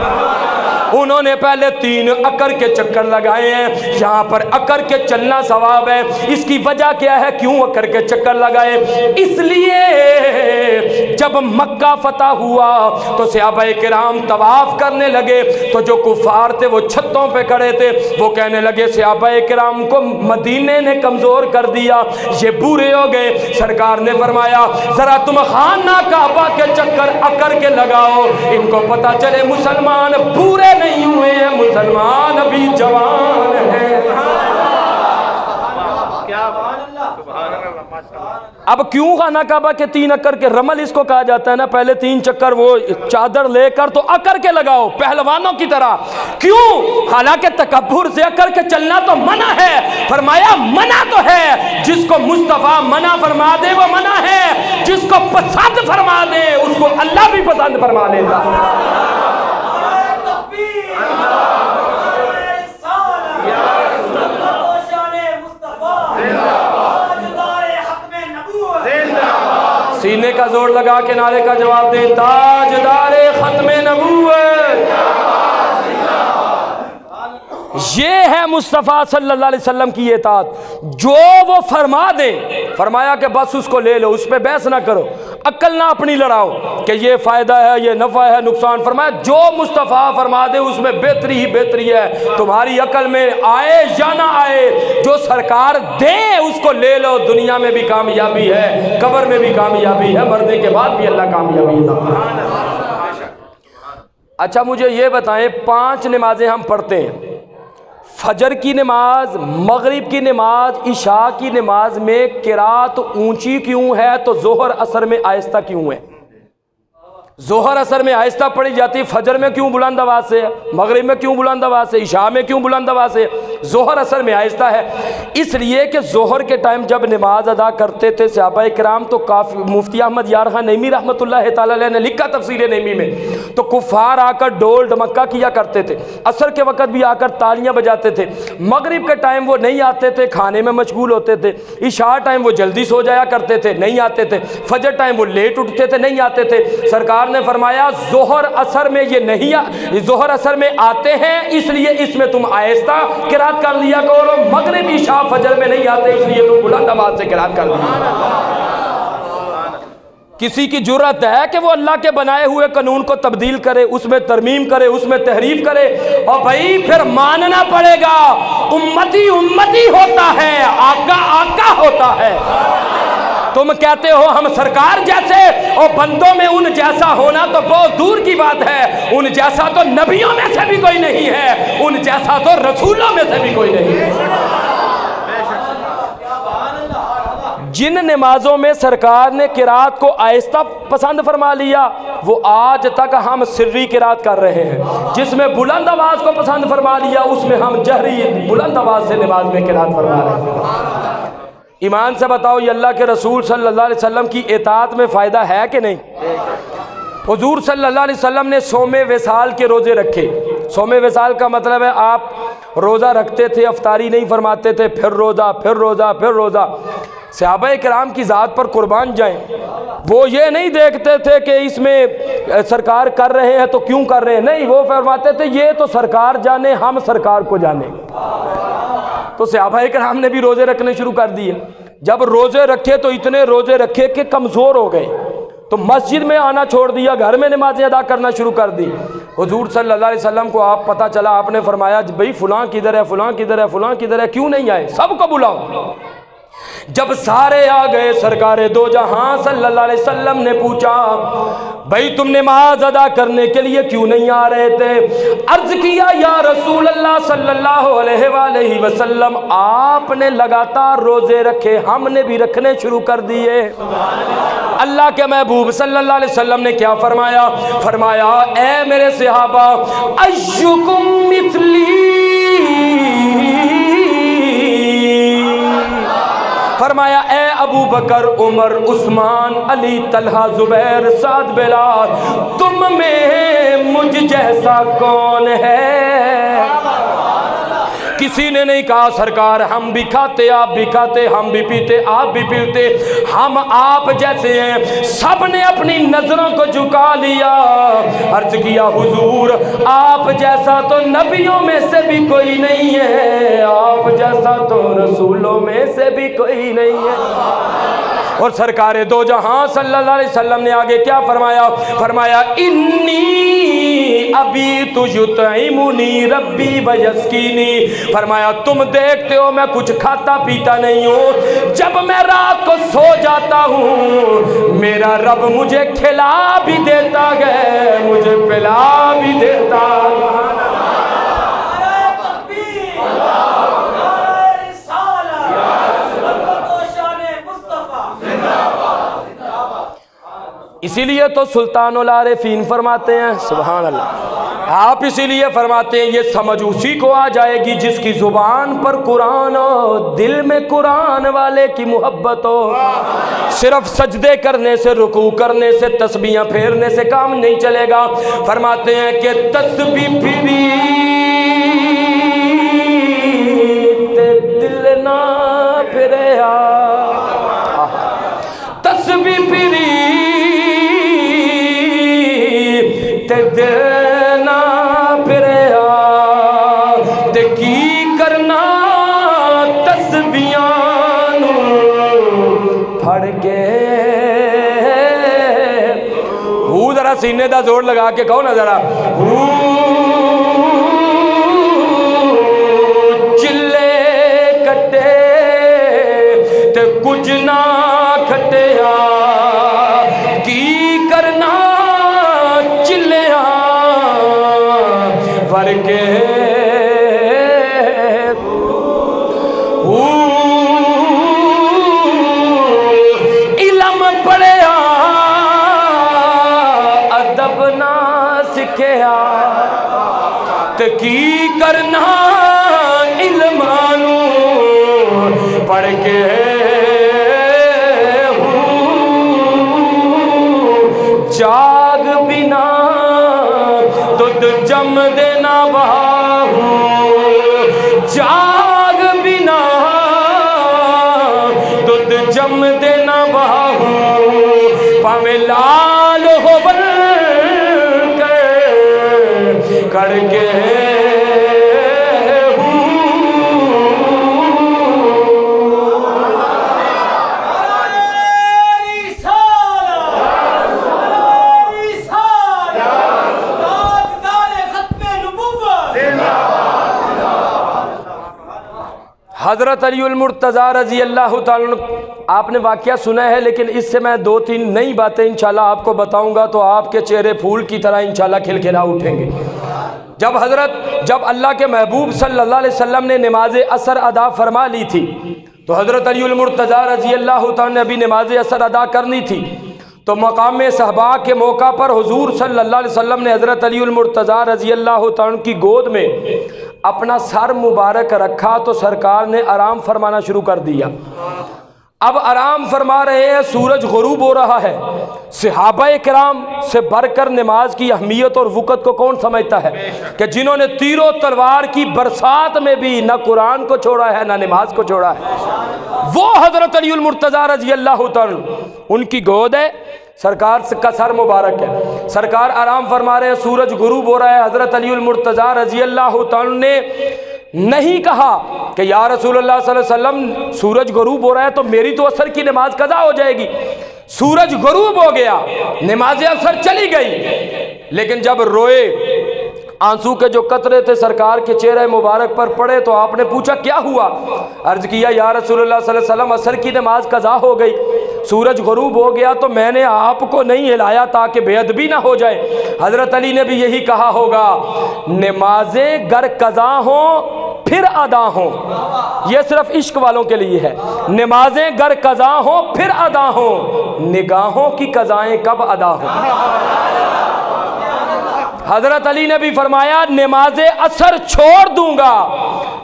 انہوں نے پہلے 3 اکر کے چکر لگائے ہیں، یہاں پر اکر کے چلنا ثواب ہے۔ اس کی وجہ کیا ہے، کیوں اکر کے چکر لگائے؟ اس لیے جب مکہ فتح ہوا تو صحابہ کرام طواف کرنے لگے، تو جو کفار تھے وہ چھتوں پہ کھڑے تھے، وہ کہنے لگے صحابہ کرام کو مدینے نے کمزور کر دیا، یہ بورے ہو گئے۔ سرکار نے فرمایا ذرا تم خانہ کعبہ کے چکر اکر کے لگاؤ، ان کو پتہ چلے مسلمان بورے نہیں ہوئے ہیں، مسلمان ابھی جوان ہیں۔ اب کیوں خانہ کعبہ کے 3 اکر کے رمل اس کو کہا جاتا ہے نا، پہلے 3 چکر وہ چادر لے کر تو اکر کے لگاؤ پہلوانوں کی طرح، کیوں؟ حالانکہ تکبر سے اکر کے چلنا تو منع ہے۔ فرمایا منع تو ہے، جس کو مصطفیٰ منع فرما دے وہ منع ہے، جس کو پسند فرما دے اس کو اللہ بھی پسند فرما لیتا۔ سینے کا زور لگا کے نعرے کا جواب دیں، تاجدار ختم نبوت۔ یہ ہے مصطفیٰ صلی اللہ علیہ وسلم کی اطاعت، جو وہ فرما دے۔ فرمایا کہ بس اس کو لے لو، اس پہ بحث نہ کرو، عقل نہ اپنی لڑاؤ کہ یہ فائدہ ہے، یہ نفع ہے، نقصان۔ فرمایا جو مصطفیٰ فرما دے اس میں بہتری ہی بہتری ہے، تمہاری عقل میں آئے یا نہ آئے، جو سرکار دے اس کو لے لو۔ دنیا میں بھی کامیابی ہے، قبر میں بھی کامیابی ہے، مرنے کے بعد بھی اللہ کامیابی ہے۔ اچھا مجھے یہ بتائیں، 5 نمازیں ہم پڑھتے ہیں، فجر کی نماز، مغرب کی نماز، عشاء کی نماز میں قرات اونچی کیوں ہے تو ظہر عصر میں آہستہ کیوں ہے؟ ظہر عصر میں آہستہ پڑھی جاتی، فجر میں کیوں بلند آواز سے ہے، مغرب میں کیوں بلند آواز سے، عشاء میں کیوں بلند آواز سے، ظہر عصر میں آہستہ ہے؟ اس لیے کہ ظہر کے ٹائم جب نماز ادا کرتے تھے صحابہ کرام تو کافی، مفتی احمد یار خان نعیمی رحمۃ اللہ تعالیٰ علیہ نے لکھا تفسیر نعیمی میں، تو کفار آ کر ڈول ڈمکا کیا کرتے تھے، عصر کے وقت بھی آ کر تالیاں بجاتے تھے، مغرب کے ٹائم وہ نہیں آتے تھے، کھانے میں مشغول ہوتے تھے، عشاء ٹائم وہ جلدی سو جایا کرتے تھے، نہیں آتے تھے، فجر ٹائم وہ لیٹ اٹھتے تھے، نہیں آتے تھے۔ سرکار نے فرمایا ظہر عصر میں یہ نہیں، ظہر عصر میں آتے ہیں اس لیے اس میں تم آہستہ قرات کر لیا کرو، مغرب عشاء فجر میں نہیں آتے اس لیے تم بلند آواز سے قرات کر لیا۔ کسی کی جرأت ہے کہ وہ اللہ کے بنائے ہوئے قانون کو تبدیل کرے، اس میں ترمیم کرے، اس میں تحریف کرے؟ اور بھائی پھر ماننا پڑے گا، امتی امتی ہوتا ہے، آقا آقا ہوتا ہے۔ تم کہتے ہو ہم سرکار جیسے، اور بندوں میں ان جیسا ہونا تو بہت دور کی بات ہے، ان جیسا تو نبیوں میں سے بھی کوئی نہیں ہے، ان جیسا تو رسولوں میں سے بھی کوئی نہیں ہے۔ جن نمازوں میں سرکار نے قرات کو آہستہ پسند فرما لیا وہ آج تک ہم سری قرات کر رہے ہیں، جس میں بلند آواز کو پسند فرما لیا اس میں ہم جہری بلند آواز سے نماز میں قرات فرما رہے ہیں۔ ایمان سے بتاؤ یہ اللہ کے رسول صلی اللہ علیہ وسلم کی اطاعت میں فائدہ ہے کہ نہیں؟ حضور صلی اللہ علیہ وسلم نے صوم وصال کے روزے رکھے۔ صوم وصال کا مطلب ہے آپ روزہ رکھتے تھے، افطاری نہیں فرماتے تھے، پھر روزہ پھر روزہ پھر روزہ۔ صحابہ کرام کی ذات پر قربان جائیں، وہ یہ نہیں دیکھتے تھے کہ اس میں سرکار کر رہے ہیں تو کیوں کر رہے ہیں، نہیں، وہ فرماتے تھے یہ تو سرکار جانے، ہم سرکار کو جانے۔ تو صحابہ کرام نے بھی روزے رکھنے شروع کر دیے۔ جب روزے رکھے تو اتنے روزے رکھے کہ کمزور ہو گئے، تو مسجد میں آنا چھوڑ دیا، گھر میں نمازیں ادا کرنا شروع کر دی۔ حضور صلی اللہ علیہ وسلم کو آپ پتہ چلا، آپ نے فرمایا بھئی فلاں کدھر ہے، فلاں کدھر ہے، فلاں کدھر ہے، کیوں نہیں آئے، سب کو بلاؤ۔ جب سارے آ گئے، سرکار دو جہاں صلی اللہ علیہ وسلم نے پوچھا بھئی تم نماز ادا کرنے کے لیے کیوں نہیں آ رہے تھے؟ عرض کیا یا رسول اللہ صلی اللہ علیہ وآلہ وسلم، آپ نے لگاتار روزے رکھے، ہم نے بھی رکھنے شروع کر دیے۔ اللہ کے محبوب صلی اللہ علیہ وسلم نے کیا فرمایا؟ فرمایا اے میرے صحابہ، ایکم مثلی، فرمایا اے ابو بکر، عمر، عثمان، علی، طلحہ، زبیر، سعد، بلال، تم میں مجھ جیسا کون ہے؟ کسی نے نہیں کہا سرکار ہم بھی کھاتے، آپ بھی کھاتے، ہم بھی پیتے، آپ بھی پیتے، ہم آپ جیسے ہیں۔ سب نے اپنی نظروں کو جھکا لیا، عرض کیا حضور آپ جیسا تو نبیوں میں سے بھی کوئی نہیں ہے، آپ جیسا تو رسولوں میں سے بھی کوئی نہیں ہے۔ اور سرکار دو جہاں صلی اللہ علیہ وسلم نے آگے کیا فرمایا؟ فرمایا انی ابیت یطعمنی ربی ویسقینی، فرمایا تم دیکھتے ہو میں کچھ کھاتا پیتا نہیں ہوں، جب میں رات کو سو جاتا ہوں میرا رب مجھے کھلا بھی دیتا ہے، مجھے پلا بھی دیتا ہے۔ اسی لیے تو سلطان العارفین فرماتے ہیں، سبحان اللہ، آپ اسی لیے فرماتے ہیں یہ سمجھ اسی کو آ جائے گی جس کی زبان پر قرآن ہو، دل میں قرآن والے کی محبت ہو۔ صرف سجدے کرنے سے، رکوع کرنے سے، تسبیحاں پھیرنے سے کام نہیں چلے گا۔ فرماتے ہیں کہ تسبیح پھری تے دل نہ پھریا، تسبیح پھری تے دل نہ پھریا، تے کی کرنا تسبیحاں نوں پھڑ کے۔ ہو ذرا سینے دا زور لگا کے کہو نا ذرا، چلے کٹے تے کچھ نہ کھٹیا، کی کرنا چلیاں فر کے۔ علم پڑھیا ادب نہ سکھیا، تے کی کرنا علمانو پڑھ کے۔ جاگ بنا دودھ جم دینا بہاہو، جاگ بنا دودھ جم دینا بہاہو، پاویں لال ہو بن کے کر کے۔ حضرت علی المرتضیٰ رضی اللہ تعالیٰ، آپ نے واقعہ سنا ہے لیکن اس سے میں دو تین نئی باتیں انشاءاللہ آپ کو بتاؤں گا تو آپ کے چہرے پھول کی طرح انشاءاللہ کھلکھلا اٹھیں گے۔ جب اللہ کے محبوب صلی اللہ علیہ وسلم نے نماز عصر ادا فرما لی تھی تو حضرت علی المرتضیٰ رضی اللہ تعالیٰ نے ابھی نماز عصر ادا کرنی تھی، تو مقام صحابہ کے موقع پر حضور صلی اللہ علیہ وسلم نے حضرت علی المرتضیٰ رضی اللہ تعالیٰ کی گود میں اپنا سر مبارک رکھا تو سرکار نے آرام فرمانا شروع کر دیا۔ اب آرام فرما رہے ہیں، سورج غروب ہو رہا ہے۔ صحابہ کرام سے بڑھ کر نماز کی اہمیت اور وقت کو کون سمجھتا ہے کہ جنہوں نے تیر و تلوار کی برسات میں بھی نہ قرآن کو چھوڑا ہے نہ نماز کو چھوڑا ہے، وہ حضرت علی المرتضیٰ رضی اللہ تعالی ان کی گود ہے، سرکار کا سر مبارک ہے۔ سرکار آرام فرما رہے ہیں، سورج غروب ہو رہا ہے۔ حضرت علی المرتضیٰ رضی اللہ تعالی نے نہیں کہا کہ یا رسول اللہ صلی اللہ علیہ وسلم سورج غروب ہو رہا ہے تو میری تو عصر کی نماز قضا ہو جائے گی۔ سورج غروب ہو گیا، نماز عصر چلی گئی، لیکن جب روئے، آنسو کے جو قطرے تھے سرکار کے چہرے مبارک پر پڑے تو آپ نے پوچھا کیا ہوا؟ عرض کیا یا رسول اللہ صلی اللہ علیہ وسلم عصر کی نماز قضا ہو گئی، سورج غروب ہو گیا تو میں نے آپ کو نہیں ہلایا تاکہ بے ادبی نہ ہو جائے۔ حضرت علی نے بھی یہی کہا ہوگا، نمازیں گر قضا ہوں پھر ادا ہوں، یہ صرف عشق والوں کے لیے ہے۔ نمازیں گر قضا ہوں پھر ادا ہوں، نگاہوں کی قضائیں کب ادا ہوں۔ حضرت علی نے بھی فرمایا نماز عصر چھوڑ دوں گا،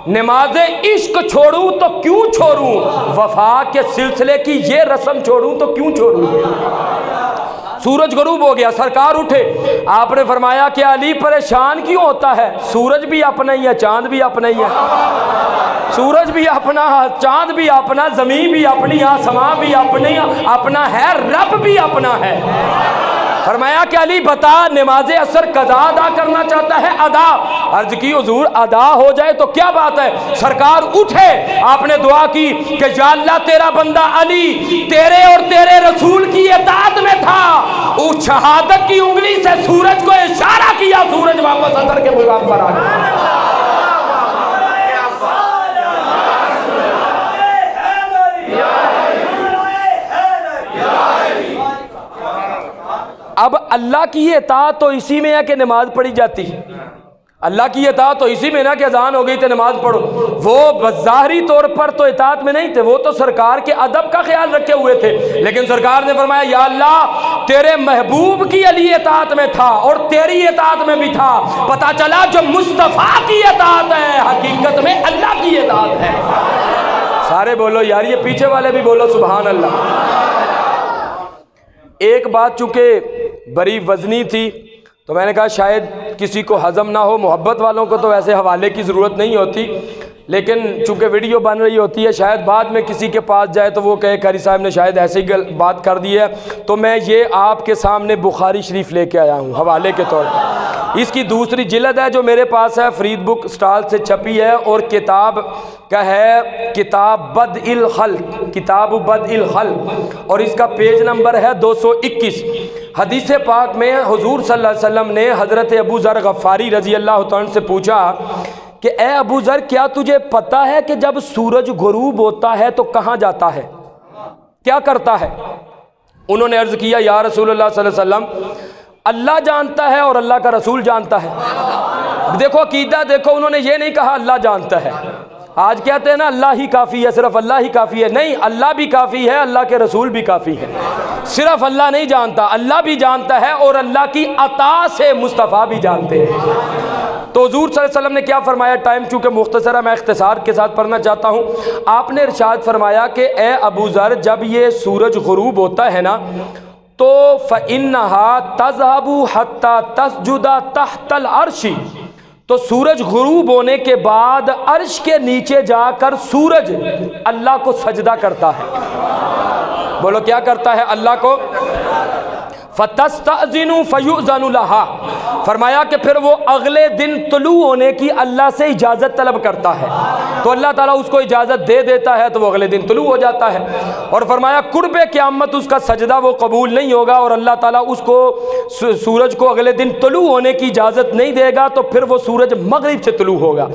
نماز عشق چھوڑوں تو کیوں چھوڑوں، وفا کے سلسلے کی یہ رسم چھوڑوں تو کیوں چھوڑوں۔ سورج غروب ہو گیا، سرکار اٹھے، آپ نے فرمایا کہ علی پریشان کیوں ہوتا ہے، سورج بھی اپنا ہی ہے، چاند بھی اپنا ہی ہے، سورج بھی اپنا، چاند بھی اپنا، زمین بھی اپنی، آسمان بھی اپنی اپنا ہے، رب بھی اپنا ہے۔ فرمایا کہ علی بتا نماز عصر قضا ادا کرنا چاہتا ہے؟ ادا۔ عرض کی حضور ادا ہو جائے تو کیا بات ہے؟ سرکار اٹھے، آپ نے دعا کی کہ یا اللہ تیرا بندہ علی تیرے اور تیرے رسول کی اطاعت میں تھا، اس شہادت کی انگلی سے سورج کو اشارہ کیا، سورج واپس عصر کے مقام پر آ گیا۔ اب اللہ کی اطاعت تو اسی میں ہے کہ نماز پڑھی جاتی ہے، اللہ کی اطاعت تو اسی میں نا کہ اذان ہو گئی تو نماز پڑھو، وہ ظاہری طور پر تو اطاعت میں نہیں تھے، وہ تو سرکار کے ادب کا خیال رکھے ہوئے تھے، لیکن سرکار نے فرمایا یا اللہ تیرے محبوب کی علی اطاعت میں تھا اور تیری اطاعت میں بھی تھا، پتہ چلا جو مصطفیٰ کی اطاعت ہے حقیقت میں اللہ کی اطاعت ہے۔ سارے بولو یار، یہ پیچھے والے بھی بولو سبحان اللہ۔ ایک بات چونکہ بڑی وزنی تھی تو میں نے کہا شاید کسی کو ہضم نہ ہو، محبت والوں کو تو ویسے حوالے کی ضرورت نہیں ہوتی، لیکن چونکہ ویڈیو بن رہی ہوتی ہے شاید بعد میں کسی کے پاس جائے تو وہ کہے قاری صاحب نے شاید ایسے ہی بات کر دی ہے، تو میں یہ آپ کے سامنے بخاری شریف لے کے آیا ہوں حوالے کے طور پر۔ اس کی دوسری جلد ہے جو میرے پاس ہے، فرید بک سٹال سے چھپی ہے، اور کتاب کا ہے کتاب بدء الخلق، کتاب بدء الخلق، اور اس کا پیج نمبر ہے 221۔ حدیث پاک میں حضور صلی اللہ علیہ وسلم نے حضرت ابو ذر غفاری رضی اللہ تعالیٰ سے پوچھا کہ اے ابو ذر کیا تجھے پتہ ہے کہ جب سورج غروب ہوتا ہے تو کہاں جاتا ہے، کیا کرتا ہے؟ انہوں نے عرض کیا یا رسول اللہ صلی اللہ علیہ وسلم اللہ جانتا ہے اور اللہ کا رسول جانتا ہے۔ دیکھو عقیدہ دیکھو، انہوں نے یہ نہیں کہا اللہ جانتا ہے، آج کہتے ہیں نا اللہ ہی کافی ہے، صرف اللہ ہی کافی ہے، نہیں، اللہ بھی کافی ہے، اللہ کے رسول بھی کافی ہے، صرف اللہ نہیں جانتا، اللہ بھی جانتا ہے اور اللہ کی عطا سے مصطفیٰ بھی جانتے ہیں۔ تو حضور صلی اللہ علیہ وسلم نے کیا فرمایا، ٹائم چونکہ مختصر ہے میں اختصار کے ساتھ پڑھنا چاہتا ہوں، آپ نے ارشاد فرمایا کہ اے ابو ذر جب یہ سورج غروب ہوتا ہے نا تو فَإِنَّهَا تَذْهَبُ حَتَّى تَسْجُدَ تَحْتَ الْعَرْشِ، تو سورج غروب ہونے کے بعد عرش کے نیچے جا کر سورج اللہ کو سجدہ کرتا ہے۔ بولو کیا کرتا ہے؟ اللہ کو۔ فَتَسْتَأْذِنُ فَيُؤْذَنُ لَهَا، فرمایا کہ پھر وہ اگلے دن طلوع ہونے کی اللہ سے اجازت طلب کرتا ہے، تو اللہ تعالیٰ اس کو اجازت دے دیتا ہے تو وہ اگلے دن طلوع ہو جاتا ہے، اور فرمایا قرب قیامت اس کا سجدہ وہ قبول نہیں ہوگا اور اللہ تعالیٰ اس کو سورج کو اگلے دن طلوع ہونے کی اجازت نہیں دے گا، تو پھر وہ سورج مغرب سے طلوع ہوگا۔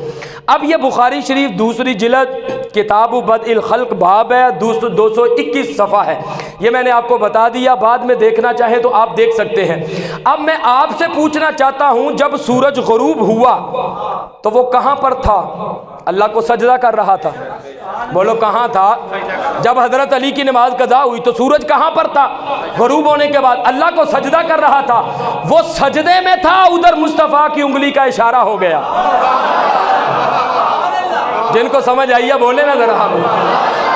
اب یہ بخاری شریف دوسری جلد کتاب بدء الخلق باب ہے، 221 صفحہ ہے، یہ میں نے آپ کو بتا دیا، بعد میں دیکھنا چاہیں تو آپ دیکھ سکتے ہیں۔ اب میں آپ سے پوچھنا چاہتا ہوں جب سورج غروب ہوا تو وہ کہاں پر تھا؟ اللہ کو سجدہ کر رہا تھا، بولو کہاں تھا؟ جب حضرت علی کی نماز قضا ہوئی تو سورج کہاں پر تھا؟ غروب ہونے کے بعد اللہ کو سجدہ کر رہا تھا، وہ سجدے میں تھا، ادھر مصطفیٰ کی انگلی کا اشارہ ہو گیا۔ جن کو سمجھ آئی ہے بولے نا ذرا ہم۔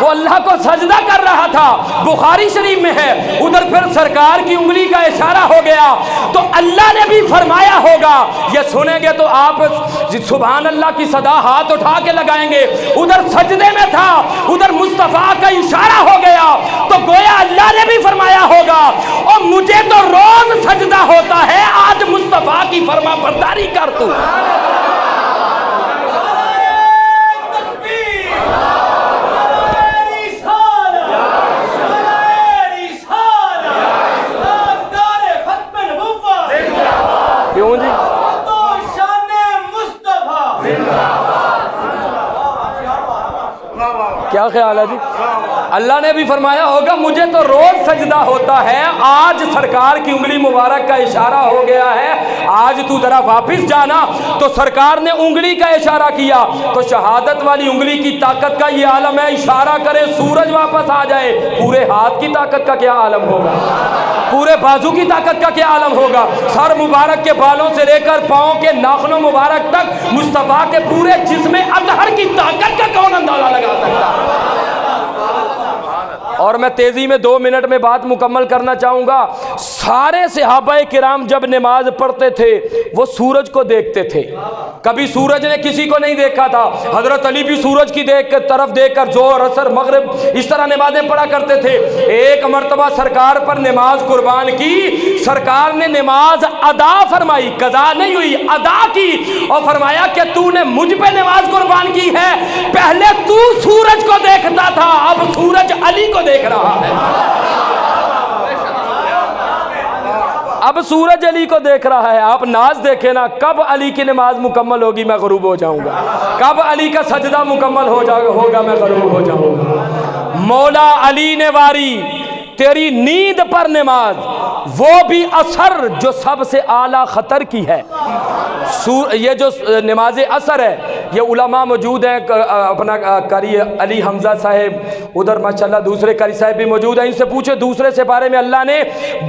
وہ اللہ کو سجدہ کر رہا تھا، بخاری شریف میں ہے۔ ادھر پھر سرکار کی انگلی کا اشارہ ہو گیا تو اللہ نے بھی فرمایا ہوگا، یہ سنیں گے تو آپ سبحان اللہ کی صدا ہاتھ اٹھا کے لگائیں گے۔ ادھر سجدے میں تھا، ادھر مصطفیٰ کا اشارہ ہو گیا تو گویا اللہ نے بھی فرمایا ہوگا اور مجھے تو روز سجدہ ہوتا ہے، آج مصطفیٰ کی فرما برداری کر تو۔ کیوں جی؟ کیا خیال ہے جی؟ اللہ نے بھی فرمایا ہوگا مجھے تو روز سجدہ ہوتا ہے، آج سرکار کی انگلی مبارک کا اشارہ ہو گیا ہے، آج تو ذرا واپس جانا۔ تو سرکار نے انگلی کا اشارہ کیا تو شہادت والی انگلی کی طاقت کا یہ عالم ہے، اشارہ کرے سورج واپس آ جائے، پورے ہاتھ کی طاقت کا کیا عالم ہوگا، پورے بازو کی طاقت کا کیا عالم ہوگا، سر مبارک کے بالوں سے لے کر پاؤں کے ناخنوں مبارک تک مصطفیٰ کے پورے جسم اطہر کی طاقت کا کون اندازہ لگا سکتا ہے؟ اور میں تیزی میں 2 منٹ میں بات مکمل کرنا چاہوں گا۔ سارے صحابہ کرام جب نماز پڑھتے تھے وہ سورج کو دیکھتے تھے، کبھی سورج نے کسی کو نہیں دیکھا تھا۔ حضرت علی بھی سورج کی طرف دیکھ کر ظہر عصر مغرب اس طرح نمازیں پڑھا کرتے تھے۔ ایک مرتبہ سرکار پر نماز قربان کی، سرکار نے نماز ادا فرمائی، قضا نہیں ہوئی، ادا کی، اور فرمایا کہ تو نے مجھ پہ نماز قربان کی ہے، پہلے تو سورج کو دیکھتا تھا، اب سورج علی کو دیکھ رہا ہے۔ اب سورج علی کو دیکھ رہا ہے۔ آپ ناز دیکھیں نا، کب علی کی نماز مکمل ہوگی میں غروب ہو جاؤں گا، کب علی کا سجدہ مکمل ہوگا میں غروب ہو جاؤں گا۔ مولا علی نے واری تیری نیند پر نماز، وہ بھی اثر جو سب سے اعلیٰ خطر کی ہے۔ یہ جو نماز اثر ہے، یہ علماء موجود ہیں، اپنا قاری علی حمزہ صاحب، ادھر ماشاءاللہ دوسرے قاری صاحب بھی موجود ہیں، ان سے پوچھے دوسرے سے بارے میں اللہ نے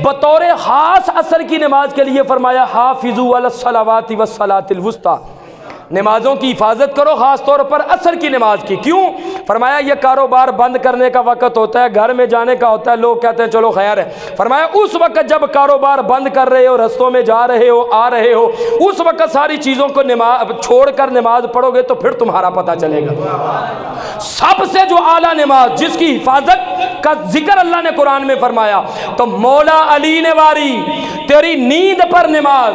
بطور خاص اثر کی نماز کے لیے فرمایا حافظوا علی الصلوات والصلاۃ الوسطی، نمازوں کی حفاظت کرو، خاص طور پر عصر کی نماز کی۔ کیوں؟ فرمایا یہ کاروبار بند کرنے کا وقت ہوتا ہے، گھر میں جانے کا ہوتا ہے، لوگ کہتے ہیں چلو خیر ہے۔ فرمایا اس وقت جب کاروبار بند کر رہے ہو، رستوں میں جا رہے ہو، آ رہے ہو، اس وقت ساری چیزوں کو چھوڑ کر نماز پڑھو گے تو پھر تمہارا پتہ چلے گا۔ سب سے جو اعلیٰ نماز جس کی حفاظت کا ذکر اللہ نے قرآن میں فرمایا، تو مولا علی نے واری تیری نیند پر نماز،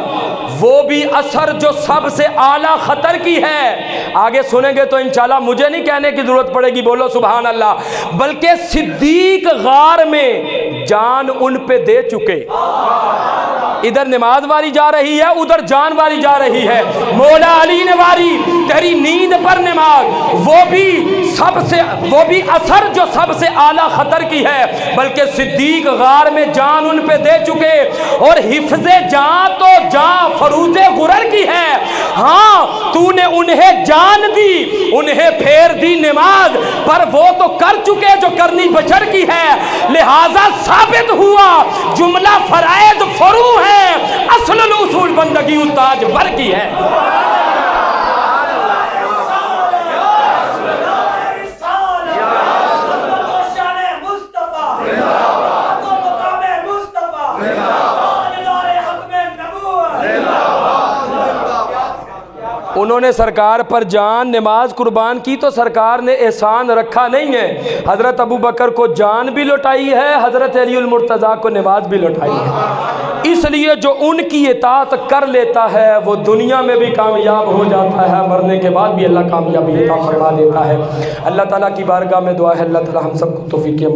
وہ بھی اثر جو سب سے اعلیٰ خطر کی ہے۔ آگے سنیں گے تو انشاءاللہ مجھے نہیں کہنے کی ضرورت پڑے گی، بولو سبحان اللہ، بلکہ صدیق غار میں جان ان پہ دے چکے۔ ادھر نماز واری جا رہی ہے، ادھر جان واری جا رہی ہے۔ مولا علی نے واری تیری نیند پر نماز، وہ بھی اثر جو سب سے اعلیٰ خطر کی ہے، بلکہ صدیق غار میں جان ان پہ دے چکے، اور حفظ جان تو جان فروز غرر کی ہے۔ ہاں تو نے انہیں جان دی، انہیں پھیر دی نماز، پر وہ تو کر چکے جو کرنی بشر کی ہے، لہذا ثابت ہوا جملہ فرائض فرو ہے، اصل الاصول بندگی استاج بر کی ہے۔ انہوں نے سرکار پر جان نماز قربان کی تو سرکار نے احسان رکھا نہیں ہے، حضرت ابو بکر کو جان بھی لوٹائی ہے، حضرت علی المرتضیٰ کو نماز بھی لوٹائی ہے۔ اس لیے جو ان کی اطاعت کر لیتا ہے وہ دنیا میں بھی کامیاب ہو جاتا ہے، مرنے کے بعد بھی اللہ کامیابی عطا فرما دیتا ہے۔ اللہ تعالیٰ کی بارگاہ میں دعا ہے اللہ تعالیٰ ہم سب کو توفیق